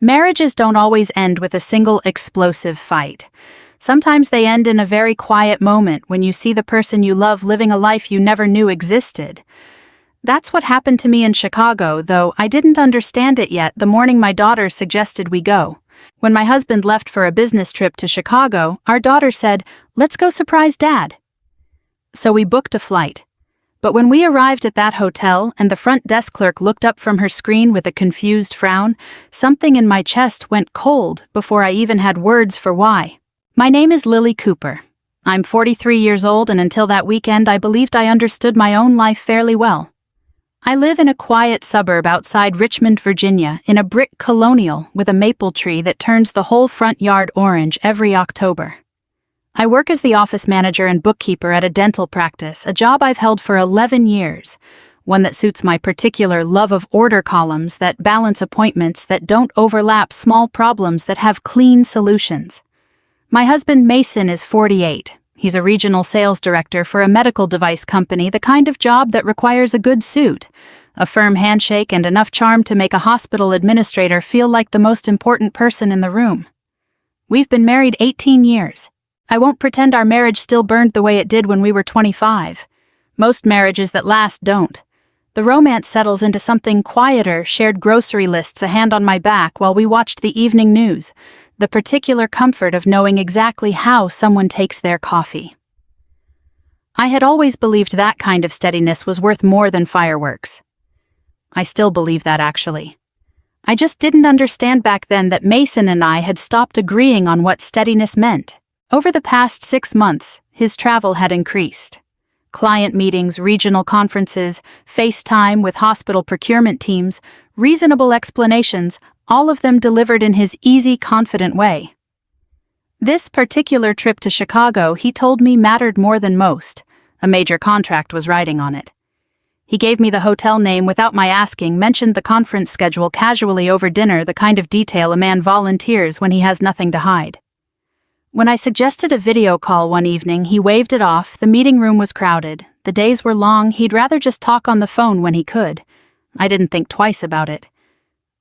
Marriages don't always end with a single explosive fight. Sometimes they end in a very quiet moment when you see the person you love living a life you never knew existed. That's what happened to me in Chicago, though I didn't understand it yet the morning my daughter suggested we go. When my husband left for a business trip to Chicago, our daughter said, "Let's go surprise Dad." So we booked a flight. But when we arrived at that hotel and the front desk clerk looked up from her screen with a confused frown, something in my chest went cold before I even had words for why. My name is Lily Cooper. I'm 43 years old, and until that weekend I believed I understood my own life fairly well. I live in a quiet suburb outside Richmond, Virginia, in a brick colonial with a maple tree that turns the whole front yard orange every October. I work as the office manager and bookkeeper at a dental practice, a job I've held for 11 years, one that suits my particular love of order columns that balance appointments that don't overlap small problems that have clean solutions. My husband Mason is 48. He's a regional sales director for a medical device company, the kind of job that requires a good suit, a firm handshake, and enough charm to make a hospital administrator feel like the most important person in the room. We've been married 18 years. I won't pretend our marriage still burned the way it did when we were 25. Most marriages that last don't. The romance settles into something quieter, shared grocery lists, a hand on my back while we watched the evening news, the particular comfort of knowing exactly how someone takes their coffee. I had always believed that kind of steadiness was worth more than fireworks. I still believe that, actually. I just didn't understand back then that Mason and I had stopped agreeing on what steadiness meant. Over the past 6 months, his travel had increased. Client meetings, regional conferences, FaceTime with hospital procurement teams, reasonable explanations, all of them delivered in his easy, confident way. This particular trip to Chicago, he told me, mattered more than most. A major contract was riding on it. He gave me the hotel name without my asking, mentioned the conference schedule casually over dinner, the kind of detail a man volunteers when he has nothing to hide. When I suggested a video call one evening, he waved it off. The meeting room was crowded. The days were long. He'd rather just talk on the phone when he could. I didn't think twice about it.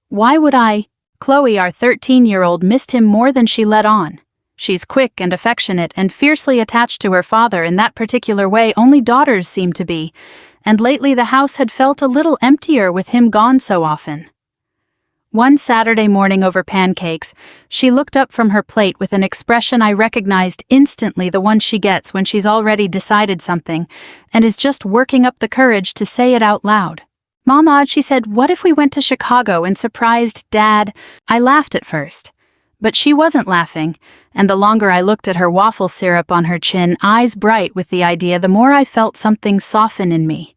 Why would I? Chloe, our 13-year-old, missed him more than she let on. She's quick and affectionate and fiercely attached to her father in that particular way only daughters seem to be, and lately the house had felt a little emptier with him gone so often. One Saturday morning over pancakes, she looked up from her plate with an expression I recognized instantly, the one she gets when she's already decided something and is just working up the courage to say it out loud. "Mama," she said, "what if we went to Chicago and surprised Dad?" I laughed at first, but she wasn't laughing, and the longer I looked at her waffle syrup on her chin, eyes bright with the idea, the more I felt something soften in me.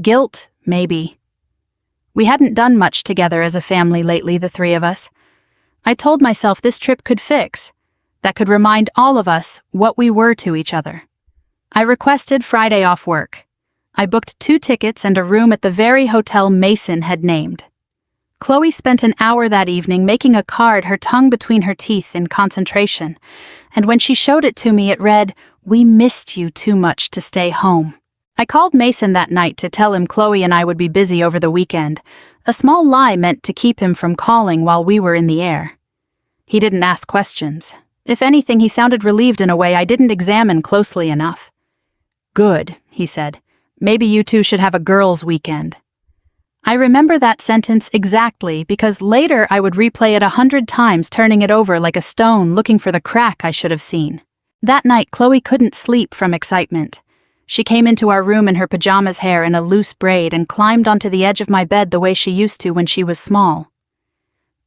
Guilt, maybe. We hadn't done much together as a family lately, the three of us. I told myself this trip could fix, that could remind all of us what we were to each other. I requested Friday off work. I booked 2 tickets and a room at the very hotel Mason had named. Chloe spent an hour that evening making a card, her tongue between her teeth in concentration, and when she showed it to me it read, "We missed you too much to stay home." I called Mason that night to tell him Chloe and I would be busy over the weekend, a small lie meant to keep him from calling while we were in the air. He didn't ask questions. If anything, he sounded relieved in a way I didn't examine closely enough. "Good," he said. "Maybe you two should have a girls' weekend." I remember that sentence exactly because later I would replay it 100 times, turning it over like a stone, looking for the crack I should have seen. That night, Chloe couldn't sleep from excitement. She came into our room in her pajamas, hair in a loose braid, and climbed onto the edge of my bed the way she used to when she was small.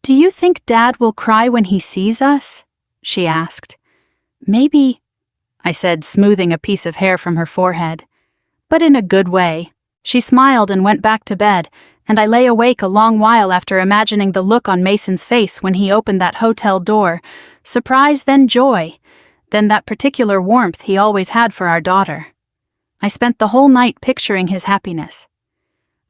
"Do you think Dad will cry when he sees us?" she asked. "Maybe," I said, smoothing a piece of hair from her forehead. "But in a good way." She smiled and went back to bed, and I lay awake a long while after imagining the look on Mason's face when he opened that hotel door. Surprise, then joy, then that particular warmth he always had for our daughter. I spent the whole night picturing his happiness.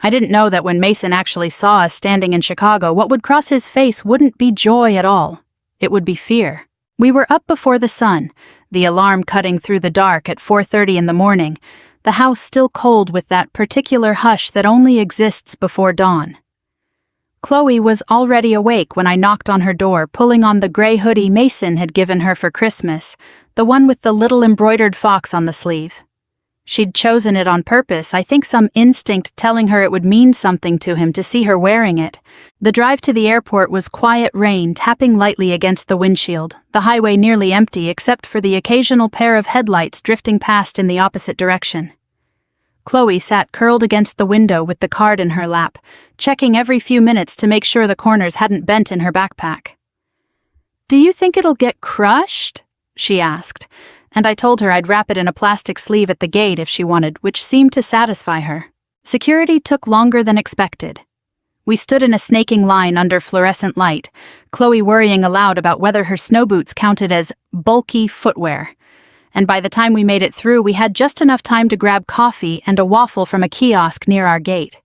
I didn't know that when Mason actually saw us standing in Chicago, what would cross his face wouldn't be joy at all. It would be fear. We were up before the sun, the alarm cutting through the dark at 4:30 in the morning, the house still cold with that particular hush that only exists before dawn. Chloe was already awake when I knocked on her door, pulling on the gray hoodie Mason had given her for Christmas, the one with the little embroidered fox on the sleeve. She'd chosen it on purpose, I think some instinct telling her it would mean something to him to see her wearing it. The drive to the airport was quiet rain tapping lightly against the windshield, the highway nearly empty except for the occasional pair of headlights drifting past in the opposite direction. Chloe sat curled against the window with the card in her lap, checking every few minutes to make sure the corners hadn't bent in her backpack. "Do you think it'll get crushed?" she asked, and I told her I'd wrap it in a plastic sleeve at the gate if she wanted, which seemed to satisfy her. Security took longer than expected. We stood in a snaking line under fluorescent light, Chloe worrying aloud about whether her snow boots counted as bulky footwear. And by the time we made it through, we had just enough time to grab coffee and a waffle from a kiosk near our gate.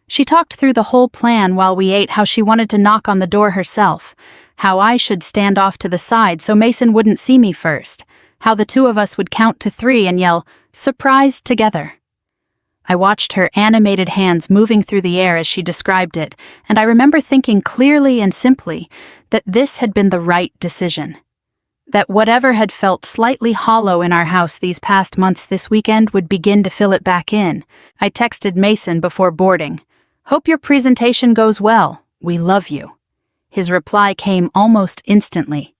She talked through the whole plan while we ate, how she wanted to knock on the door herself, how I should stand off to the side so Mason wouldn't see me first, how the two of us would count to 3 and yell, "Surprise," together. I watched her animated hands moving through the air as she described it, and I remember thinking clearly and simply that this had been the right decision. That whatever had felt slightly hollow in our house these past months this weekend would begin to fill it back in. I texted Mason before boarding, "Hope your presentation goes well. We love you." His reply came almost instantly.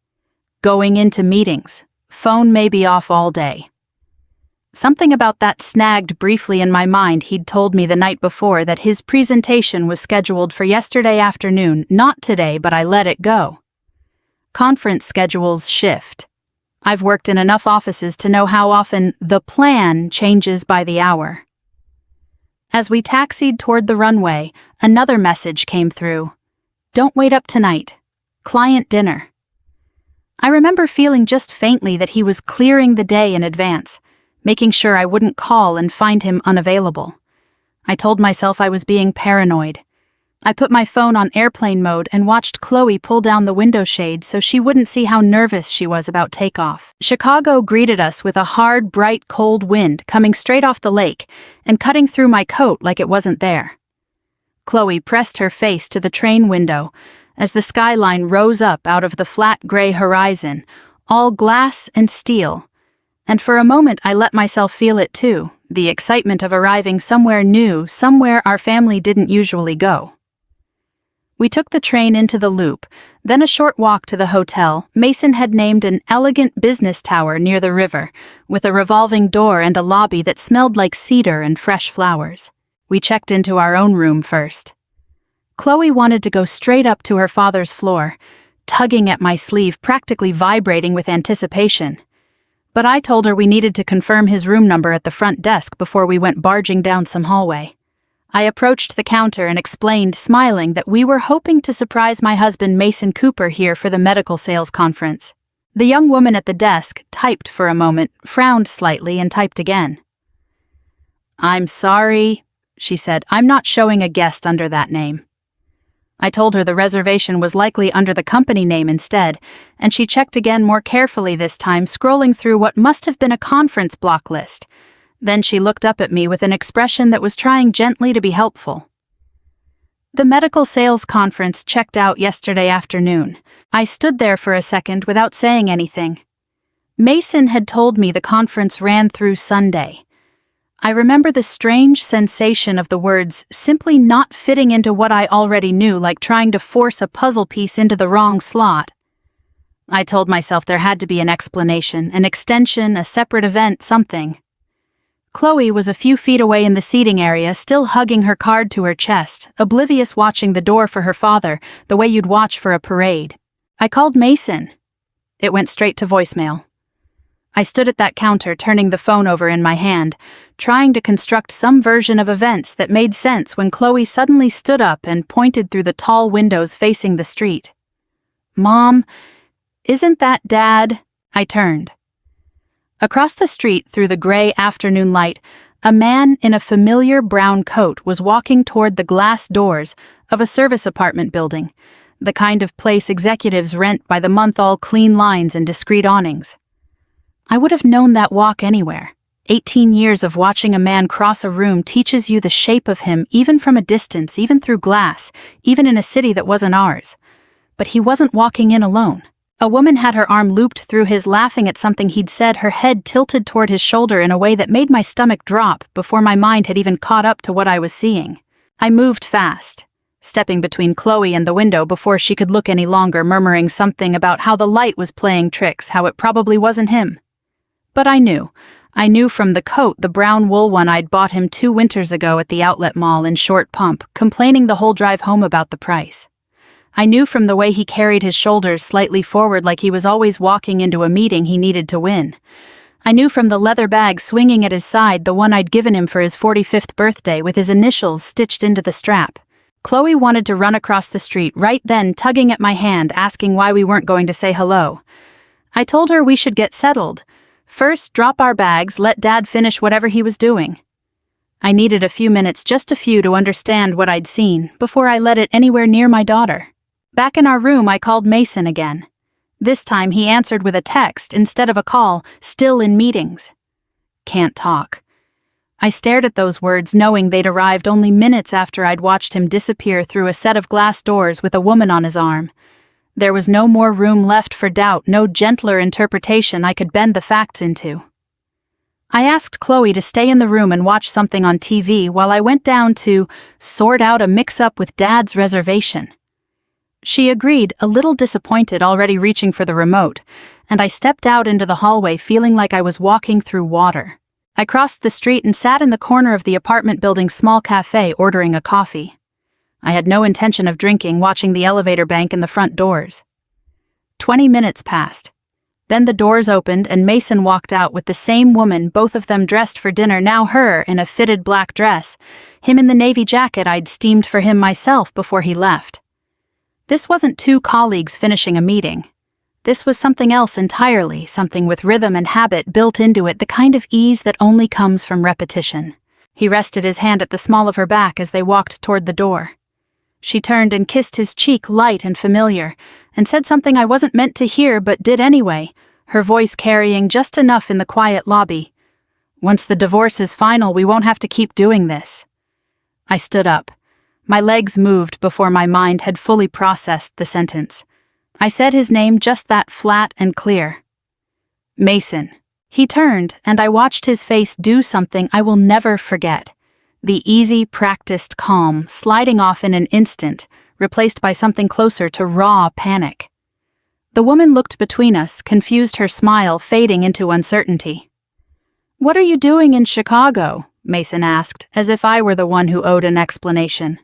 "Going into meetings. Phone may be off all day." Something about that snagged briefly in my mind. He'd told me the night before that his presentation was scheduled for yesterday afternoon, not today, but I let it go. Conference schedules shift. I've worked in enough offices to know how often the plan changes by the hour. As we taxied toward the runway, another message came through. "Don't wait up tonight. Client dinner." I remember feeling just faintly that he was clearing the day in advance, making sure I wouldn't call and find him unavailable. I told myself I was being paranoid. I put my phone on airplane mode and watched Chloe pull down the window shade so she wouldn't see how nervous she was about takeoff. Chicago greeted us with a hard, bright, cold wind coming straight off the lake and cutting through my coat like it wasn't there. Chloe pressed her face to the train window as the skyline rose up out of the flat gray horizon, all glass and steel. And for a moment I let myself feel it too, the excitement of arriving somewhere new, somewhere our family didn't usually go. We took the train into the loop, then a short walk to the hotel Mason had named an elegant business tower near the river, with a revolving door and a lobby that smelled like cedar and fresh flowers. We checked into our own room first. Chloe wanted to go straight up to her father's floor, tugging at my sleeve, practically vibrating with anticipation. But I told her we needed to confirm his room number at the front desk before we went barging down some hallway. I approached the counter and explained, smiling, that we were hoping to surprise my husband Mason Cooper here for the medical sales conference. The young woman at the desk typed for a moment, frowned slightly, and typed again. "I'm sorry," she said, "I'm not showing a guest under that name." I told her the reservation was likely under the company name instead, and she checked again more carefully this time, scrolling through what must have been a conference block list. Then she looked up at me with an expression that was trying gently to be helpful. The medical sales conference checked out yesterday afternoon. I stood there for a second without saying anything. Mason had told me the conference ran through Sunday. I remember the strange sensation of the words simply not fitting into what I already knew, like trying to force a puzzle piece into the wrong slot. I told myself there had to be an explanation, an extension, a separate event, something. Chloe was a few feet away in the seating area, still hugging her card to her chest, oblivious, watching the door for her father, the way you'd watch for a parade. I called Mason. It went straight to voicemail. I stood at that counter, turning the phone over in my hand, trying to construct some version of events that made sense when Chloe suddenly stood up and pointed through the tall windows facing the street. "Mom, isn't that Dad?" I turned. Across the street through the gray afternoon light, a man in a familiar brown coat was walking toward the glass doors of a service apartment building, the kind of place executives rent by the month, all clean lines and discreet awnings. I would have known that walk anywhere. 18 years of watching a man cross a room teaches you the shape of him even from a distance, even through glass, even in a city that wasn't ours. But he wasn't walking in alone. A woman had her arm looped through his, laughing at something he'd said, her head tilted toward his shoulder in a way that made my stomach drop before my mind had even caught up to what I was seeing. I moved fast, stepping between Chloe and the window before she could look any longer, murmuring something about how the light was playing tricks, how it probably wasn't him. But I knew from the coat, the brown wool one I'd bought him 2 winters ago at the outlet mall in short pump, complaining the whole drive home about the price. I knew from the way he carried his shoulders slightly forward like he was always walking into a meeting he needed to win. I knew from the leather bag swinging at his side, the one I'd given him for his 45th birthday with his initials stitched into the strap. Chloe wanted to run across the street right then, tugging at my hand, asking why we weren't going to say hello. I told her we should get settled. First, drop our bags, let Dad finish whatever he was doing. I needed a few minutes, just a few, to understand what I'd seen before I let it anywhere near my daughter. Back in our room, I called Mason again. This time he answered with a text instead of a call, still in meetings. Can't talk. I stared at those words, knowing they'd arrived only minutes after I'd watched him disappear through a set of glass doors with a woman on his arm. There was no more room left for doubt, no gentler interpretation I could bend the facts into. I asked Chloe to stay in the room and watch something on TV while I went down to sort out a mix-up with Dad's reservation. She agreed, a little disappointed, already reaching for the remote, and I stepped out into the hallway feeling like I was walking through water. I crossed the street and sat in the corner of the apartment building's small cafe ordering a coffee. I had no intention of drinking, watching the elevator bank and the front doors. 20 minutes passed. Then the doors opened and Mason walked out with the same woman, both of them dressed for dinner, now her in a fitted black dress, him in the navy jacket I'd steamed for him myself before he left. This wasn't 2 colleagues finishing a meeting. This was something else entirely, something with rhythm and habit built into it, the kind of ease that only comes from repetition. He rested his hand at the small of her back as they walked toward the door. She turned and kissed his cheek, light and familiar, and said something I wasn't meant to hear but did anyway, her voice carrying just enough in the quiet lobby. Once the divorce is final, we won't have to keep doing this. I stood up. My legs moved before my mind had fully processed the sentence. I said his name just that flat and clear. Mason. He turned, and I watched his face do something I will never forget. The easy, practiced calm sliding off in an instant, replaced by something closer to raw panic. The woman looked between us, confused, her smile fading into uncertainty. "What are you doing in Chicago?" Mason asked, as if I were the one who owed an explanation.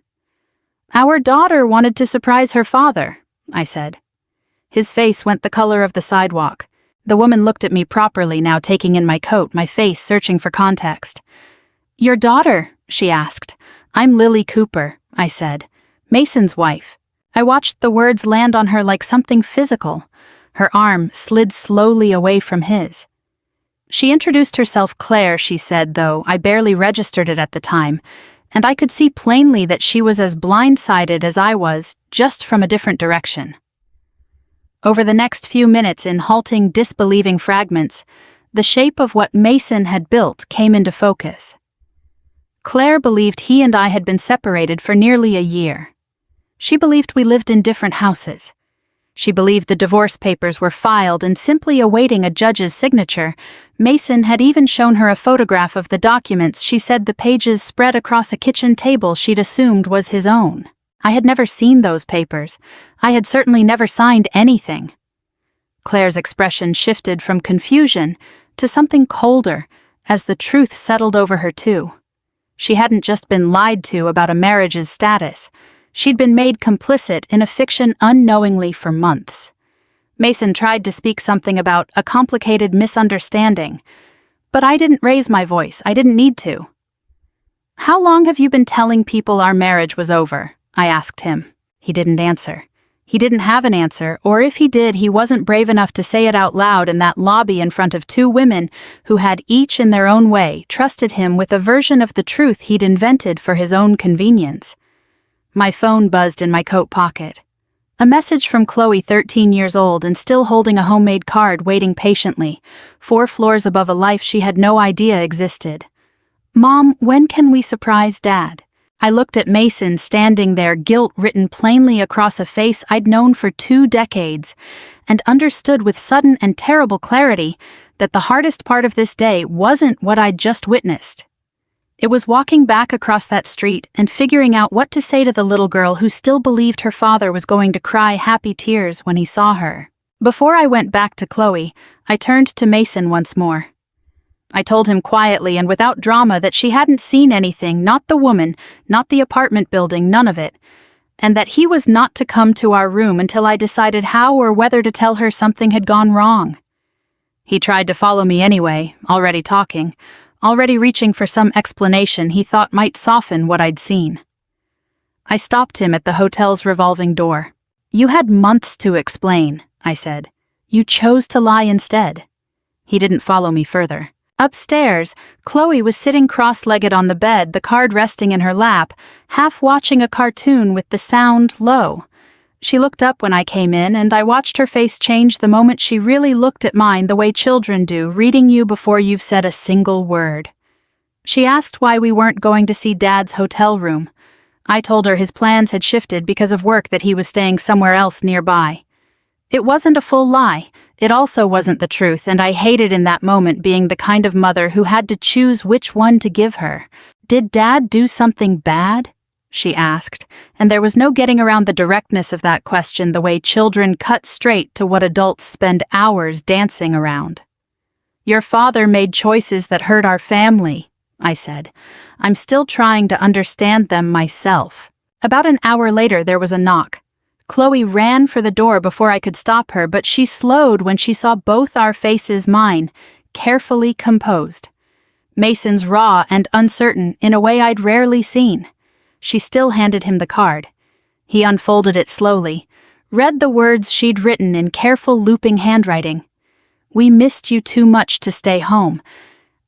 "Our daughter wanted to surprise her father," I said. His face went the color of the sidewalk. The woman looked at me properly now, taking in my coat, my face searching for context. "Your daughter?" she asked. "I'm Lily Cooper," I said. "Mason's wife." I watched the words land on her like something physical. Her arm slid slowly away from his. She introduced herself Claire, she said, though I barely registered it at the time, and I could see plainly that she was as blindsided as I was, just from a different direction. Over the next few minutes, in halting, disbelieving fragments, the shape of what Mason had built came into focus. Claire believed he and I had been separated for nearly a year. She believed we lived in different houses. She believed the divorce papers were filed and simply awaiting a judge's signature. Mason had even shown her a photograph of the documents. She said the pages spread across a kitchen table she'd assumed was his own. I had never seen those papers. I had certainly never signed anything. Claire's expression shifted from confusion to something colder as the truth settled over her too. She hadn't just been lied to about a marriage's status. She'd been made complicit in a fiction unknowingly for months. Mason tried to speak something about a complicated misunderstanding, but I didn't raise my voice. I didn't need to. "How long have you been telling people our marriage was over?" I asked him. He didn't answer. He didn't have an answer, or if he did, he wasn't brave enough to say it out loud in that lobby in front of 2 women who had each in their own way trusted him with a version of the truth he'd invented for his own convenience. My phone buzzed in my coat pocket. A message from Chloe, 13 years old and still holding a homemade card, waiting patiently, 4 floors above a life she had no idea existed. "Mom, when can we surprise Dad?" I looked at Mason standing there, guilt written plainly across a face I'd known for 2 decades, and understood with sudden and terrible clarity that the hardest part of this day wasn't what I'd just witnessed. It was walking back across that street and figuring out what to say to the little girl who still believed her father was going to cry happy tears when he saw her. Before I went back to Chloe, I turned to Mason once more. I told him quietly and without drama that she hadn't seen anything, not the woman, not the apartment building, none of it, and that he was not to come to our room until I decided how or whether to tell her something had gone wrong. He tried to follow me anyway, already talking, already reaching for some explanation he thought might soften what I'd seen. I stopped him at the hotel's revolving door. "You had months to explain," I said. "You chose to lie instead." He didn't follow me further. Upstairs, Chloe was sitting cross-legged on the bed, the card resting in her lap, half watching a cartoon with the sound low. She looked up when I came in, and I watched her face change the moment she really looked at mine the way children do, reading you before you've said a single word. She asked why we weren't going to see Dad's hotel room. I told her his plans had shifted because of work, that he was staying somewhere else nearby. It wasn't a full lie. It also wasn't the truth, and I hated in that moment being the kind of mother who had to choose which one to give her. "Did Dad do something bad?" she asked, and there was no getting around the directness of that question, the way children cut straight to what adults spend hours dancing around. "Your father made choices that hurt our family," I said. "I'm still trying to understand them myself." About an hour later, there was a knock. Chloe ran for the door before I could stop her, but she slowed when she saw both our faces, mine, carefully composed. Mason's raw and uncertain in a way I'd rarely seen. She still handed him the card. He unfolded it slowly, read the words she'd written in careful looping handwriting. "We missed you too much to stay home,"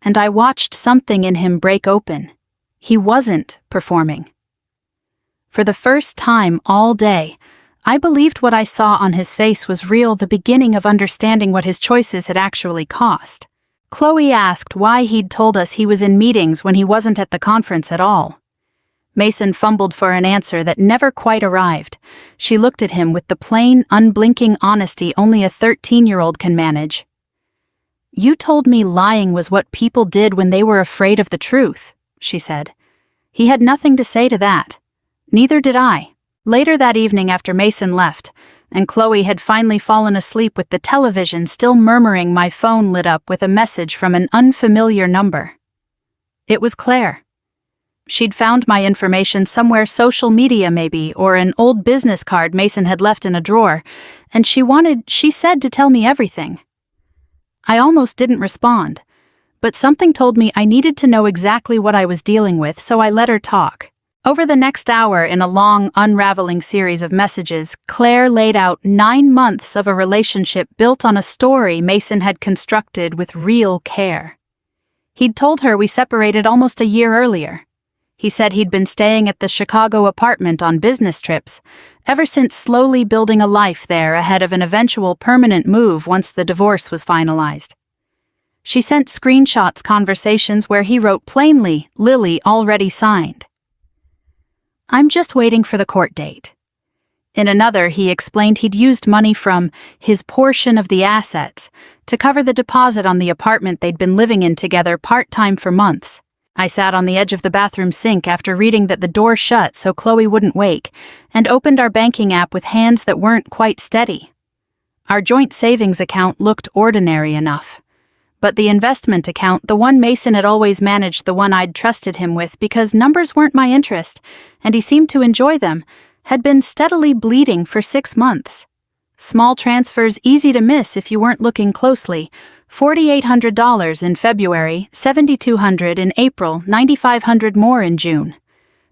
and I watched something in him break open. He wasn't performing. For the first time all day, I believed what I saw on his face was real, the beginning of understanding what his choices had actually cost. Chloe asked why he'd told us he was in meetings when he wasn't at the conference at all. Mason fumbled for an answer that never quite arrived. She looked at him with the plain, unblinking honesty only a 13-year-old can manage. "You told me lying was what people did when they were afraid of the truth," she said. He had nothing to say to that. Neither did I. Later that evening, after Mason left, and Chloe had finally fallen asleep with the television still murmuring, my phone lit up with a message from an unfamiliar number. It was Claire. She'd found my information somewhere, social media maybe, or an old business card Mason had left in a drawer, and she said to tell me everything. I almost didn't respond, but something told me I needed to know exactly what I was dealing with, so I let her talk. Over the next hour, in a long, unraveling series of messages, Claire laid out 9 months of a relationship built on a story Mason had constructed with real care. He'd told her we separated almost a year earlier. He said he'd been staying at the Chicago apartment on business trips, ever since, slowly building a life there ahead of an eventual permanent move once the divorce was finalized. She sent screenshots, conversations where he wrote plainly, "Lily already signed. I'm just waiting for the court date." In another, he explained he'd used money from his portion of the assets to cover the deposit on the apartment they'd been living in together part-time for months. I sat on the edge of the bathroom sink after reading that the door shut so Chloe wouldn't wake, and opened our banking app with hands that weren't quite steady. Our joint savings account looked ordinary enough. But the investment account, the one Mason had always managed, the one I'd trusted him with because numbers weren't my interest, and he seemed to enjoy them, had been steadily bleeding for 6 months. Small transfers easy to miss if you weren't looking closely. $4,800 in February, $7,200 in April, $9,500 more in June.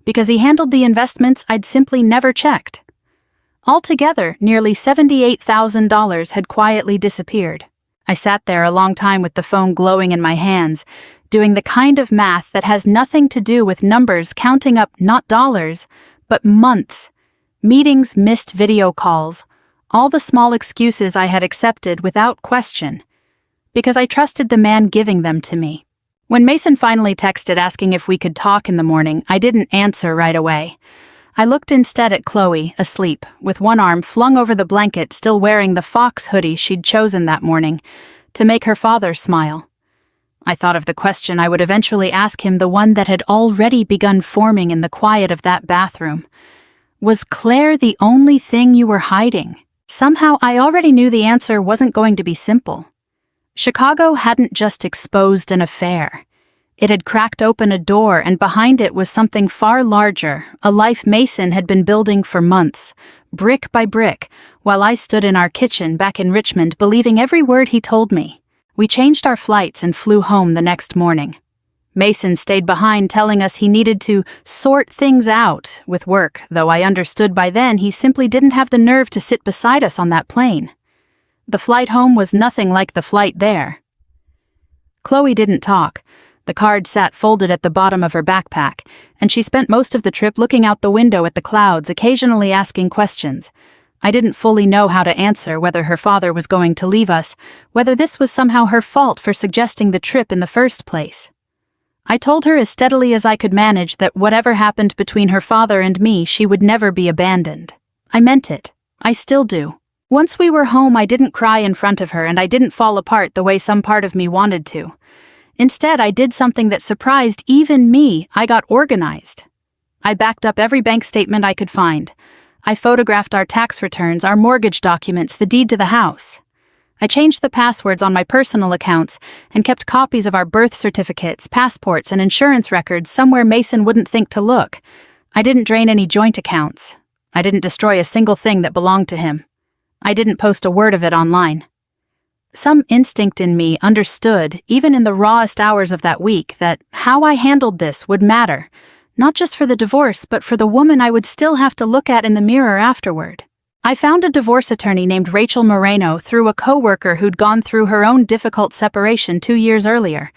Because he handled the investments I'd simply never checked. Altogether, nearly $78,000 had quietly disappeared. I sat there a long time with the phone glowing in my hands, doing the kind of math that has nothing to do with numbers, counting up not dollars, but months. Meetings, missed video calls, all the small excuses I had accepted without question, because I trusted the man giving them to me. When Mason finally texted asking if we could talk in the morning, I didn't answer right away. I looked instead at Chloe, asleep, with one arm flung over the blanket, still wearing the fox hoodie she'd chosen that morning, to make her father smile. I thought of the question I would eventually ask him, the one that had already begun forming in the quiet of that bathroom. Was Claire the only thing you were hiding? Somehow I already knew the answer wasn't going to be simple. Chicago hadn't just exposed an affair. It had cracked open a door, and behind it was something far larger, a life Mason had been building for months, brick by brick, while I stood in our kitchen back in Richmond believing every word he told me. We changed our flights and flew home the next morning. Mason stayed behind, telling us he needed to sort things out with work, though I understood by then he simply didn't have the nerve to sit beside us on that plane. The flight home was nothing like the flight there. Chloe didn't talk. The card sat folded at the bottom of her backpack, and she spent most of the trip looking out the window at the clouds, occasionally asking questions. I didn't fully know how to answer whether her father was going to leave us, whether this was somehow her fault for suggesting the trip in the first place. I told her as steadily as I could manage that whatever happened between her father and me, she would never be abandoned. I meant it. I still do. Once we were home, I didn't cry in front of her, and I didn't fall apart the way some part of me wanted to. Instead, I did something that surprised even me. I got organized. I backed up every bank statement I could find. I photographed our tax returns, our mortgage documents, the deed to the house. I changed the passwords on my personal accounts and kept copies of our birth certificates, passports, and insurance records somewhere Mason wouldn't think to look. I didn't drain any joint accounts. I didn't destroy a single thing that belonged to him. I didn't post a word of it online. Some instinct in me understood, even in the rawest hours of that week, that how I handled this would matter, not just for the divorce, but for the woman I would still have to look at in the mirror afterward. I found a divorce attorney named Rachel Moreno through a coworker who'd gone through her own difficult separation 2 years earlier.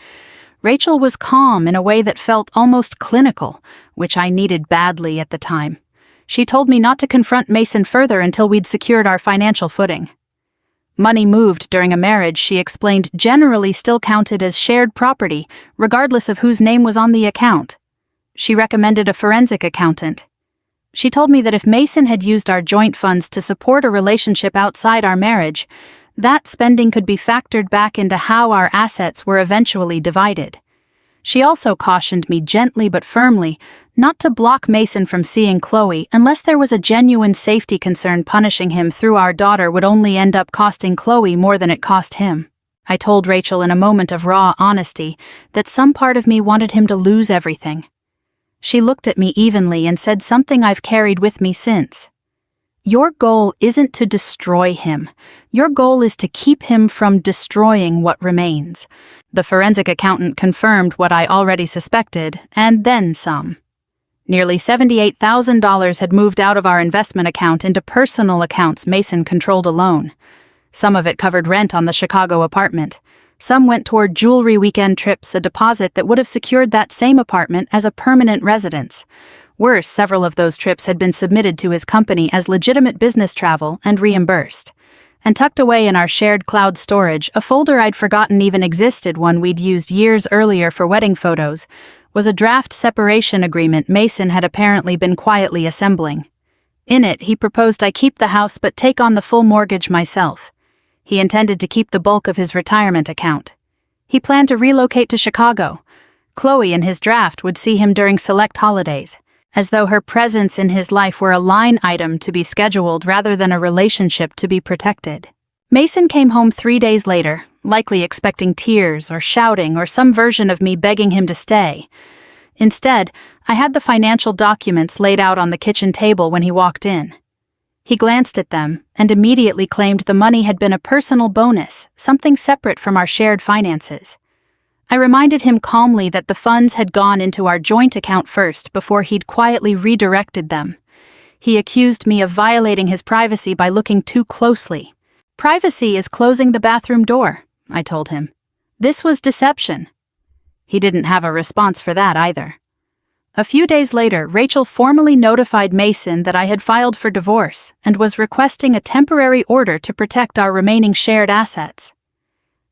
Rachel was calm in a way that felt almost clinical, which I needed badly at the time. She told me not to confront Mason further until we'd secured our financial footing. Money moved during a marriage, she explained, generally still counted as shared property, regardless of whose name was on the account. She recommended a forensic accountant. She told me that if Mason had used our joint funds to support a relationship outside our marriage, that spending could be factored back into how our assets were eventually divided. She also cautioned me gently but firmly not to block Mason from seeing Chloe unless there was a genuine safety concern. Punishing him through our daughter would only end up costing Chloe more than it cost him. I told Rachel in a moment of raw honesty that some part of me wanted him to lose everything. She looked at me evenly and said something I've carried with me since. Your goal isn't to destroy him. Your goal is to keep him from destroying what remains. The forensic accountant confirmed what I already suspected, and then some. Nearly $78,000 had moved out of our investment account into personal accounts Mason controlled alone. Some of it covered rent on the Chicago apartment. Some went toward jewelry weekend trips, a deposit that would have secured that same apartment as a permanent residence. Worse, several of those trips had been submitted to his company as legitimate business travel and reimbursed. And tucked away in our shared cloud storage, a folder I'd forgotten even existed, one we'd used years earlier for wedding photos, was a draft separation agreement Mason had apparently been quietly assembling. In it, he proposed I keep the house but take on the full mortgage myself. He intended to keep the bulk of his retirement account. He planned to relocate to Chicago. Chloe, in his draft, would see him during select holidays, as though her presence in his life were a line item to be scheduled rather than a relationship to be protected. Mason came home 3 days later, likely expecting tears or shouting or some version of me begging him to stay. Instead, I had the financial documents laid out on the kitchen table when he walked in. He glanced at them and immediately claimed the money had been a personal bonus, something separate from our shared finances. I reminded him calmly that the funds had gone into our joint account first before he'd quietly redirected them. He accused me of violating his privacy by looking too closely. Privacy is closing the bathroom door, I told him. This was deception. He didn't have a response for that either. A few days later, Rachel formally notified Mason that I had filed for divorce and was requesting a temporary order to protect our remaining shared assets.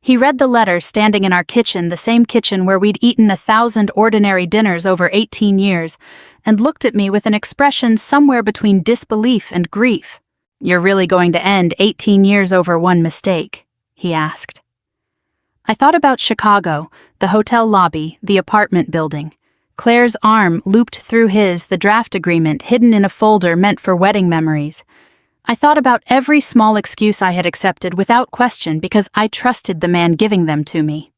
He read the letter standing in our kitchen, the same kitchen where we'd eaten 1,000 ordinary dinners over 18 years, and looked at me with an expression somewhere between disbelief and grief. "You're really going to end 18 years over one mistake?" he asked. I thought about Chicago, the hotel lobby, the apartment building. Claire's arm looped through his, the draft agreement hidden in a folder meant for wedding memories. I thought about every small excuse I had accepted without question because I trusted the man giving them to me.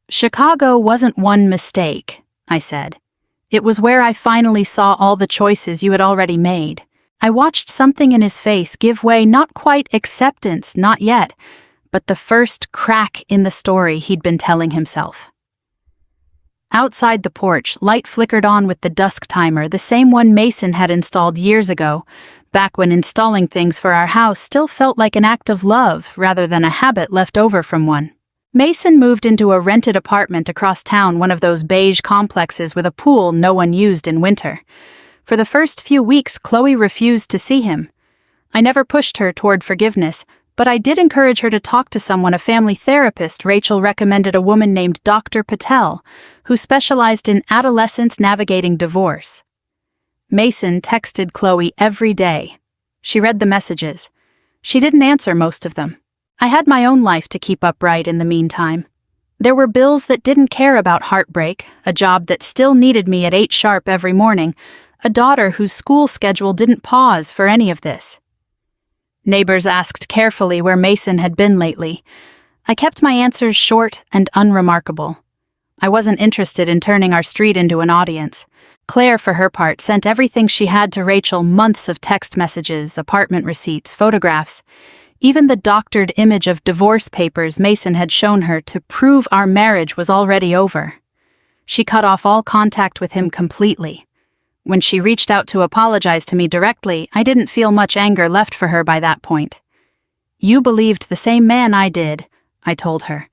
"Chicago wasn't one mistake," I said. "It was where I finally saw all the choices you had already made." I watched something in his face give way, not quite acceptance, not yet, but the first crack in the story he'd been telling himself. Outside the porch, light flickered on with the dusk timer, the same one Mason had installed years ago, back when installing things for our house still felt like an act of love rather than a habit left over from one. Mason moved into a rented apartment across town, one of those beige complexes with a pool no one used in winter. For the first few weeks, Chloe refused to see him. I never pushed her toward forgiveness, but I did encourage her to talk to someone, a family therapist. Rachel recommended a woman named Dr. Patel, who specialized in adolescents navigating divorce. Mason texted Chloe every day. She read the messages. She didn't answer most of them. I had my own life to keep upright in the meantime. There were bills that didn't care about heartbreak, a job that still needed me at 8 sharp every morning, a daughter whose school schedule didn't pause for any of this. Neighbors asked carefully where Mason had been lately. I kept my answers short and unremarkable. I wasn't interested in turning our street into an audience. Claire, for her part, sent everything she had to Rachel, months of text messages, apartment receipts, photographs, even the doctored image of divorce papers Mason had shown her to prove our marriage was already over. She cut off all contact with him completely. When she reached out to apologize to me directly, I didn't feel much anger left for her by that point. "You believed the same man I did," I told her.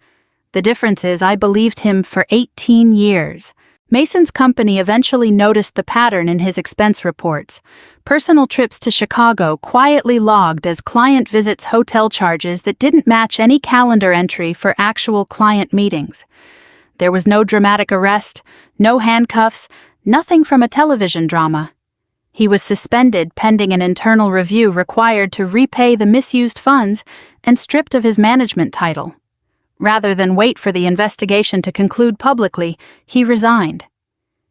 "The difference is I believed him for 18 years. Mason's company eventually noticed the pattern in his expense reports. Personal trips to Chicago quietly logged as client visits, hotel charges that didn't match any calendar entry for actual client meetings. There was no dramatic arrest, no handcuffs, nothing from a television drama. He was suspended pending an internal review required to repay the misused funds and stripped of his management title. Rather than wait for the investigation to conclude publicly, he resigned.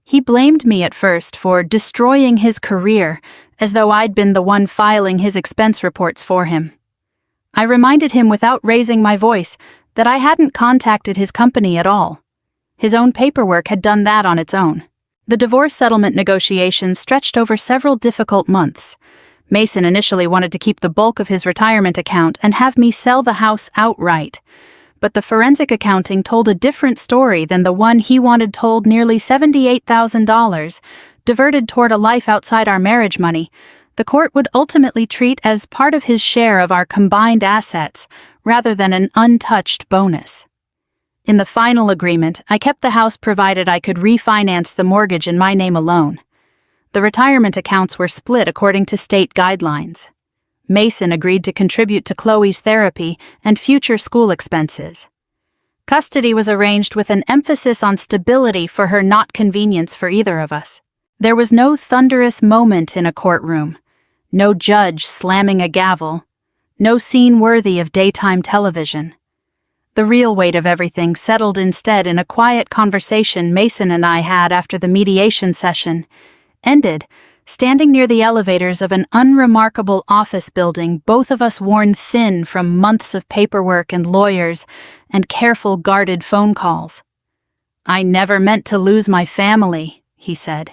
He blamed me at first for destroying his career, as though I'd been the one filing his expense reports for him. I reminded him without raising my voice that I hadn't contacted his company at all. His own paperwork had done that on its own. The divorce settlement negotiations stretched over several difficult months. Mason initially wanted to keep the bulk of his retirement account and have me sell the house outright. But the forensic accounting told a different story than the one he wanted told. Nearly $78,000, diverted toward a life outside our marriage money, the court would ultimately treat as part of his share of our combined assets, rather than an untouched bonus. In the final agreement, I kept the house provided I could refinance the mortgage in my name alone. The retirement accounts were split according to state guidelines. Mason agreed to contribute to Chloe's therapy and future school expenses. Custody was arranged with an emphasis on stability for her, not convenience for either of us. There was no thunderous moment in a courtroom, no judge slamming a gavel, no scene worthy of daytime television. The real weight of everything settled instead in a quiet conversation Mason and I had after the mediation session ended, standing near the elevators of an unremarkable office building, both of us worn thin from months of paperwork and lawyers and careful guarded phone calls. "I never meant to lose my family," he said.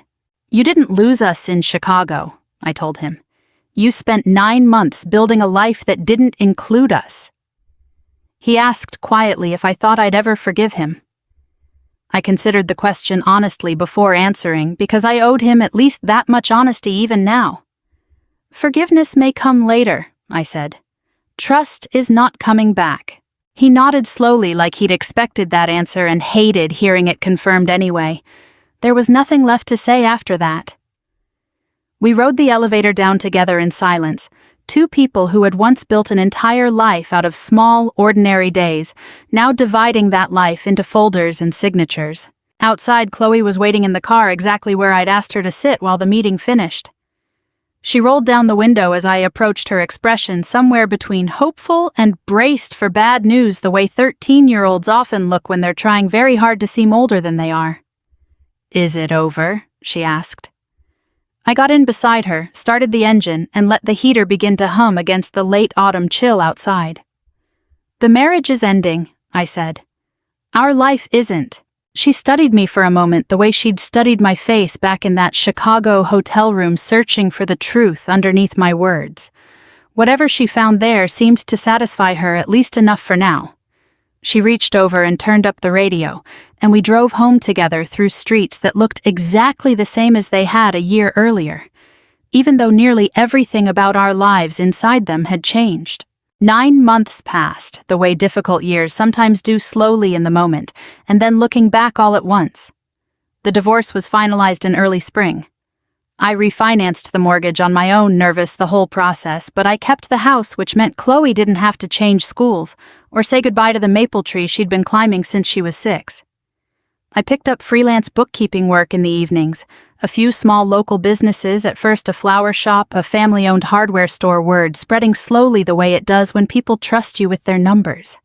"You didn't lose us in Chicago," I told him. "You spent 9 months building a life that didn't include us." He asked quietly if I thought I'd ever forgive him. I considered the question honestly before answering, because I owed him at least that much honesty even now. "Forgiveness may come later," I said. "Trust is not coming back." He nodded slowly, like he'd expected that answer and hated hearing it confirmed anyway. There was nothing left to say after that. We rode the elevator down together in silence, two people who had once built an entire life out of small, ordinary days, now dividing that life into folders and signatures. Outside, Chloe was waiting in the car exactly where I'd asked her to sit while the meeting finished. She rolled down the window as I approached, her expression somewhere between hopeful and braced for bad news, the way 13-year-olds often look when they're trying very hard to seem older than they are. "Is it over?" she asked. I got in beside her, started the engine, and let the heater begin to hum against the late autumn chill outside. "The marriage is ending," I said. "Our life isn't." She studied me for a moment the way she'd studied my face back in that Chicago hotel room, searching for the truth underneath my words. Whatever she found there seemed to satisfy her at least enough for now. She reached over and turned up the radio, and we drove home together through streets that looked exactly the same as they had a year earlier, even though nearly everything about our lives inside them had changed. 9 months passed, the way difficult years sometimes do, slowly in the moment, and then looking back all at once. The divorce was finalized in early spring. I refinanced the mortgage on my own, nervous the whole process, but I kept the house, which meant Chloe didn't have to change schools or say goodbye to the maple tree she'd been climbing since she was 6. I picked up freelance bookkeeping work in the evenings, a few small local businesses, at first a flower shop, a family-owned hardware store, word spreading slowly the way it does when people trust you with their numbers.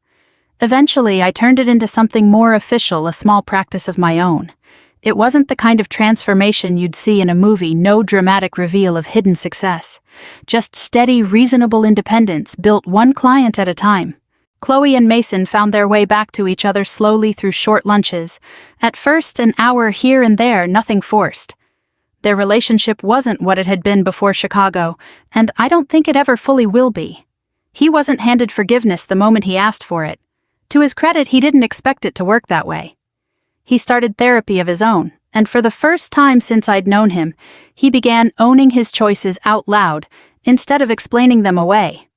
Eventually, I turned it into something more official, a small practice of my own. It wasn't the kind of transformation you'd see in a movie, no dramatic reveal of hidden success. Just steady, reasonable independence, built one client at a time. Chloe and Mason found their way back to each other slowly through short lunches. At first, an hour here and there, nothing forced. Their relationship wasn't what it had been before Chicago, and I don't think it ever fully will be. He wasn't handed forgiveness the moment he asked for it. To his credit, he didn't expect it to work that way. He started therapy of his own, and for the first time since I'd known him, he began owning his choices out loud instead of explaining them away.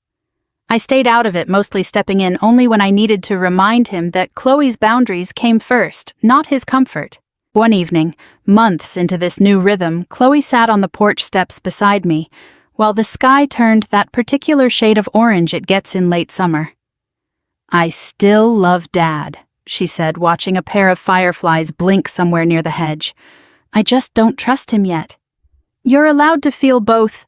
I stayed out of it, mostly stepping in only when I needed to remind him that Chloe's boundaries came first, not his comfort. One evening, months into this new rhythm, Chloe sat on the porch steps beside me, while the sky turned that particular shade of orange it gets in late summer. "I still love Dad," she said, watching a pair of fireflies blink somewhere near the hedge. "I just don't trust him yet." "You're allowed to feel both,"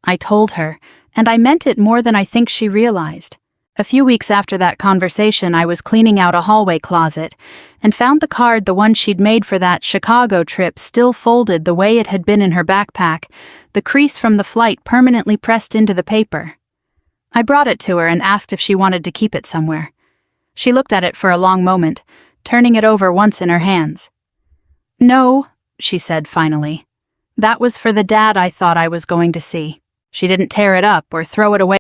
I told her, and I meant it more than I think she realized. A few weeks after that conversation, I was cleaning out a hallway closet and found the card, the one she'd made for that Chicago trip, still folded the way it had been in her backpack, the crease from the flight permanently pressed into the paper. I brought it to her and asked if she wanted to keep it somewhere. She looked at it for a long moment, turning it over once in her hands. "No," she said finally. "That was for the Dad I thought I was going to see." She didn't tear it up or throw it away